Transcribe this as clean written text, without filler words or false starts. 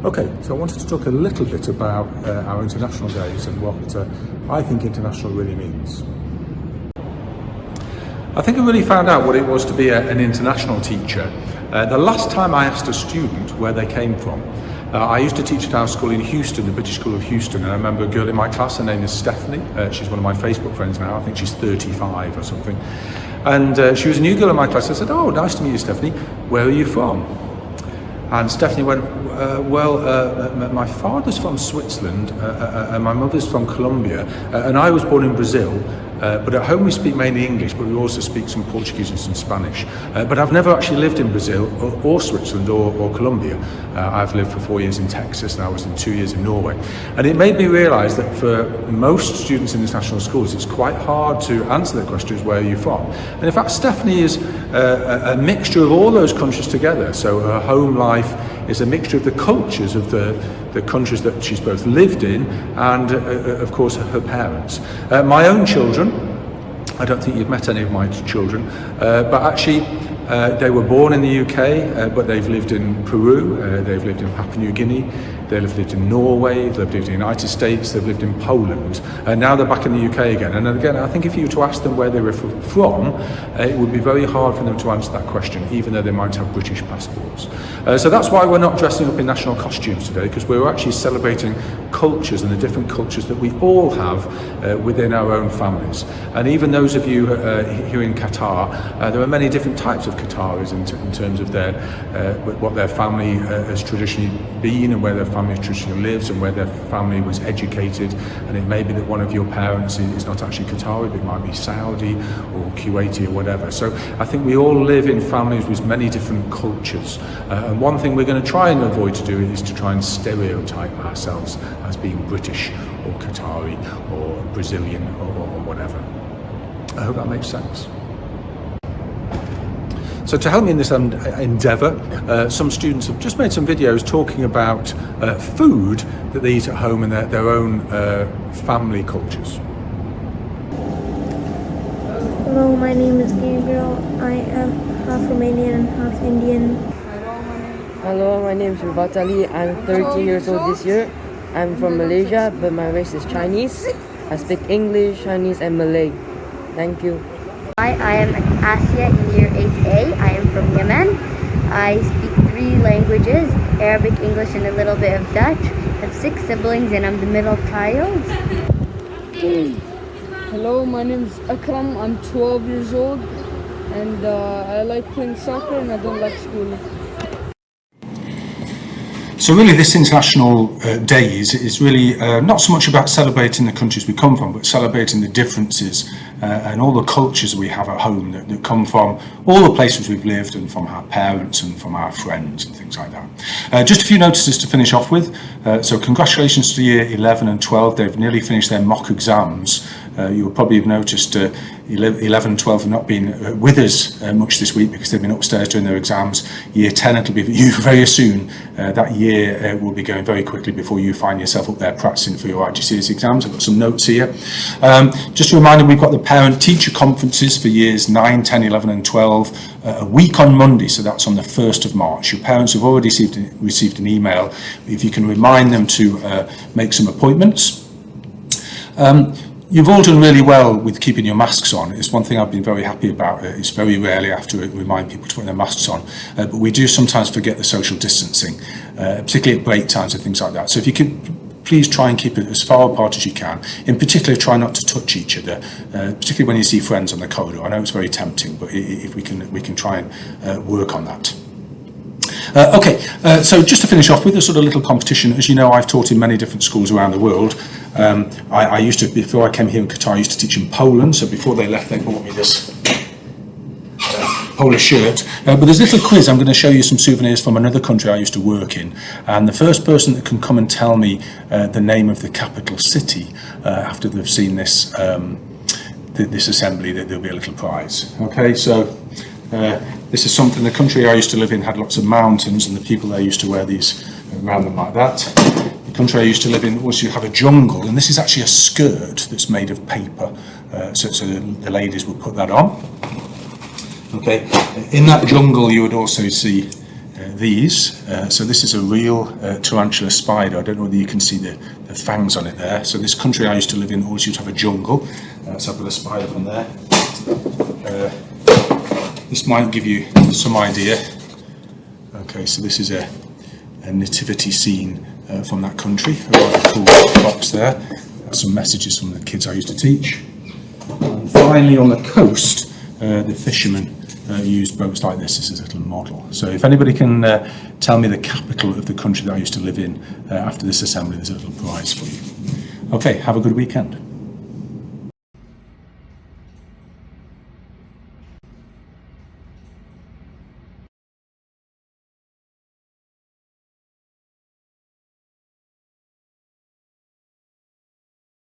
Okay, so I wanted to talk a little bit about our International Days and what I think international really means. I think I really found out what it was to be an international teacher the last time I asked a student where they came from. I used to teach at our school in Houston, the British School of Houston, and I remember a girl in my class, her name is Stephanie. She's one of my Facebook friends now, I think she's 35 or something. And she was a new girl in my class. I said, "Oh, nice to meet you, Stephanie. Where are you from?" And Stephanie went, my father's from Switzerland and my mother's from Colombia, and I was born in Brazil, but at home we speak mainly English, but we also speak some Portuguese and some Spanish. But I've never actually lived in Brazil or Switzerland or Colombia. I've lived for 4 years in Texas and I was in 2 years in Norway. And it made me realise that for most students in international schools, it's quite hard to answer the question, where are you from? And in fact, Stephanie is a mixture of all those countries together. So her home life is a mixture of the cultures of the countries that she's both lived in and, of course, her parents. My own children, I don't think you've met any of my children, but actually they were born in the UK, but they've lived in Peru, they've lived in Papua New Guinea, they've lived in Norway, they've lived in the United States, they've lived in Poland, and now they're back in the UK again. And again, I think if you were to ask them where they were from, it would be very hard for them to answer that question, even though they might have British passports. So that's why we're not dressing up in national costumes today, because we're actually celebrating cultures and the different cultures that we all have within our own families. And even those of you here in Qatar, there are many different types of Qataris in terms of their what their family has traditionally been and where their family traditionally lives and where their family was educated. And it may be that one of your parents is not actually Qatari, but it might be Saudi or Kuwaiti or whatever. So I think we all live in families with many different cultures. And one thing we're going to try and avoid to do is to try and stereotype ourselves as being British or Qatari or Brazilian or whatever. I hope that makes sense. So to help me in this endeavour, some students have just made some videos talking about food that they eat at home and their own family cultures. Hello, my name is Gabriel. I am half Romanian and half Indian. Hello, my name is Ruvatali. I'm 30 years old this year. I'm from Malaysia, but my race is Chinese. I speak English, Chinese and Malay. Thank you. Hi, I am Asia in year 8A. I am from Yemen. I speak 3 languages, Arabic, English and a little bit of Dutch. I have 6 siblings and I'm the middle child. Hello, my name is Akram. I'm 12 years old and I like playing soccer and I don't like school. So really this International Days is really not so much about celebrating the countries we come from, but celebrating the differences and all the cultures we have at home that come from all the places we've lived and from our parents and from our friends and things like that. Just a few notices to finish off with. So congratulations to year 11 and 12. They've nearly finished their mock exams. You'll probably have noticed 11 and 12 have not been with us much this week because they've been upstairs doing their exams. Year 10 it'll be you very soon. That year will be going very quickly before you find yourself up there practicing for your IGCSE exams. I've got some notes here. Just a reminder, we've got the parent-teacher conferences for years 9, 10, 11 and 12 a week on Monday, so that's on the 1st of March. Your parents have already received an email. If you can remind them to make some appointments. You've all done really well with keeping your masks on. It's one thing I've been very happy about. It's very rarely I have to remind people to put their masks on, but we do sometimes forget the social distancing, particularly at break times and things like that. So if you could please try and keep it as far apart as you can. In particular, try not to touch each other, particularly when you see friends on the corridor. I know it's very tempting, but if we can try and work on that. So just to finish off with a sort of little competition. As you know, I've taught in many different schools around the world. I used to, before I came here in Qatar, I used to teach in Poland. So before they left, they bought me this Polish shirt. But there's a little quiz. I'm going to show you some souvenirs from another country I used to work in. And the first person that can come and tell me the name of the capital city after they've seen this this assembly, there'll be a little prize. Okay, so this is something. The country I used to live in had lots of mountains, and the people there used to wear these around them like that. The country I used to live in was you have a jungle, and this is actually a skirt that's made of paper. So the ladies would put that on. Okay, in that jungle you would also see these. So this is a real tarantula spider. I don't know whether you can see the fangs on it there. So this country I used to live in always used to have a jungle. So I've got a spider from there. This might give you some idea. Okay, so this is a nativity scene from that country. A rather cool box there. Some messages from the kids I used to teach. And finally, on the coast, the fishermen used boats like this as a little model. So if anybody can tell me the capital of the country that I used to live in after this assembly, there's a little prize for you. Okay, have a good weekend.